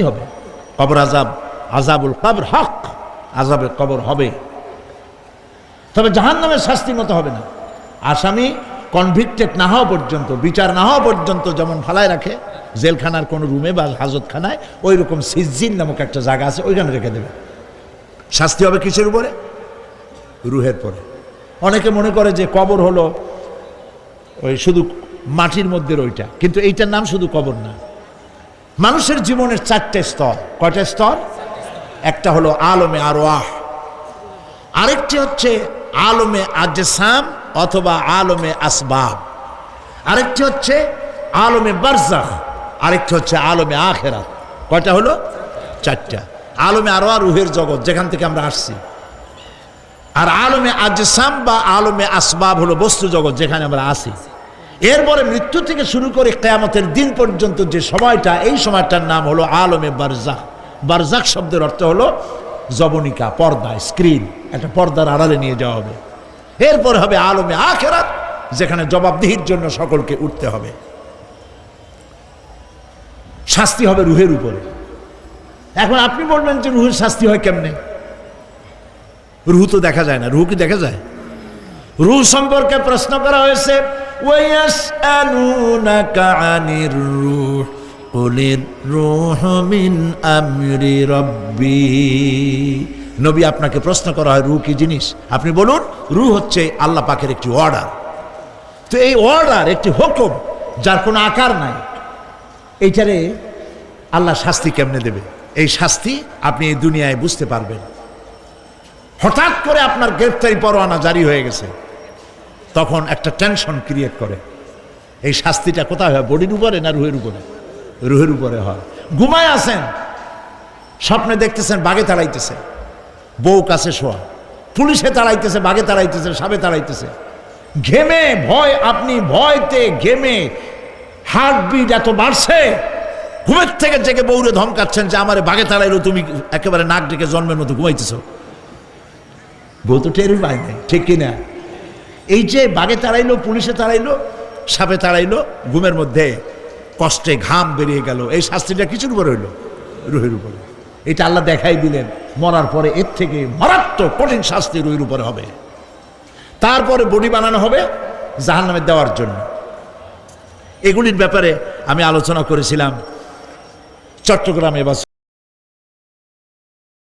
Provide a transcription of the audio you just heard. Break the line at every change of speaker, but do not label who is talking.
হবে। কবর আযাব, আযাবুল কবর হক, আযাবে কবর হবে, তবে জাহান্নামের শাস্তির মতো হবে না। আসামি কনভিক্টেড না হওয়া পর্যন্ত, বিচার না হওয়া পর্যন্ত যেমন ফালায় রাখে জেলখানার কোনো রুমে বা হাজতখানায়, ওই রকম সিজ্জিন নামক একটা জায়গা আছে, ওইখানে রেখে দেবে। শাস্তি হবে কিসের উপরে? রুহের পরে। অনেকে মনে করে যে কবর হলো ওই শুধু মাটির মধ্যে ওইটা, কিন্তু এইটার নাম শুধু কবর না। মানুষের জীবনের 4টে স্তর। কয়টা স্তর? একটা হলো আলমে আরওয়াহ, আরেকটি হচ্ছে আলমে আজসাম অথবা আলমে আসবাব, আরেকটি হচ্ছে আলমে বারজাখ, আরেকটি হচ্ছে আলমে আখিরাত। কয়টা হলো? 4টা। আলমে আরওয়াহ রুহের জগৎ, যেখান থেকে আমরা আসছি। আর আলমে আজসাম বা আলমে আসবাব হলো বস্তু জগৎ, যেখানে আমরা আসি। এরপরে মৃত্যু থেকে শুরু করে কিয়ামতের দিন পর্যন্ত যে সময়টা, এই সময়টার নাম হলো আলমে বারজাখ। বারজাখ শব্দের অর্থ হলো জবনিকা, পর্দা, স্ক্রিন, একটা পর্দার আড়ালে নিয়ে যাওয়া হবে। এরপরে হবে আলমে আখিরাত, যেখানে জবাবদিহির জন্য সকলকে উঠতে হবে। শাস্তি হবে রুহের উপরে। এখন আপনি বলবেন যে রুহের শাস্তি হয় কেমনে? রুহ তো দেখা যায় না। রুহ কি দেখা যায়? রুহ সম্পর্কে প্রশ্ন করা হয়েছে, ওয়ায়াসআলুনাকা আনির রূহ কুলির রূহু মিন আমরি রাব্বি। নবী, আপনাকে প্রশ্ন করা হয় রূহ কি জিনিস, আপনি বলুন রূহ হচ্ছে আল্লাহ পাকের একটি অর্ডার। তো এই অর্ডার, একটি হুকুম, যার কোনো আকার নাই, এইটারে আল্লাহ শাস্তি কেমনে দেবে? এই শাস্তি আপনি এই দুনিয়ায় বুঝতে পারবেন। হঠাৎ করে আপনার গ্রেফতারি পরোয়ানা জারি হয়ে গেছে, তখন একটা টেনশন ক্রিয়েট করে। এই শাস্তিটা কোথায় হয়? বডির উপরে না রুহের উপরে? রুহের উপরে হয়। ঘুমায় আছেন, স্বপ্নে দেখতেছেন বাঘে তাড়াইতেছে, বউ কাছে শোয়া, পুলিশে তাড়াইতেছে, বাঘে তাড়াইতেছে, সাপে তাড়াইতেছে, ঘেমে ভয়, আপনি ভয়তে ঘেমে হার্টবিট এত বাড়ছে, ঘুমের থেকে জেগে বউরে ধমকাচ্ছেন যে আমারে বাঘে তাড়াইলো, তুমি একেবারে নাক ডেকে জন্মের মতো ঘুমাইতেছ। বউ তো টেরই পায় নাই, ঠিক কিনা? এই যে বাঘে তাড়াইলো, পুলিশে তাড়াইলো, সাপে তাড়াইলো, ঘুমের মধ্যে কষ্টে ঘাম বেরিয়ে গেল, এই শাস্তিটা কিছুর উপরে হইল? রুহের উপরে। এটা আল্লাহ দেখাই দিলেন, মরার পরে এর থেকে মারাত্মক কঠিন শাস্তি রুহের উপরে হবে। তারপরে বডি বানানো হবে জাহান্নামে দেওয়ার জন্য। এগুলির ব্যাপারে আমি আলোচনা করেছিলাম চট্টগ্রামে।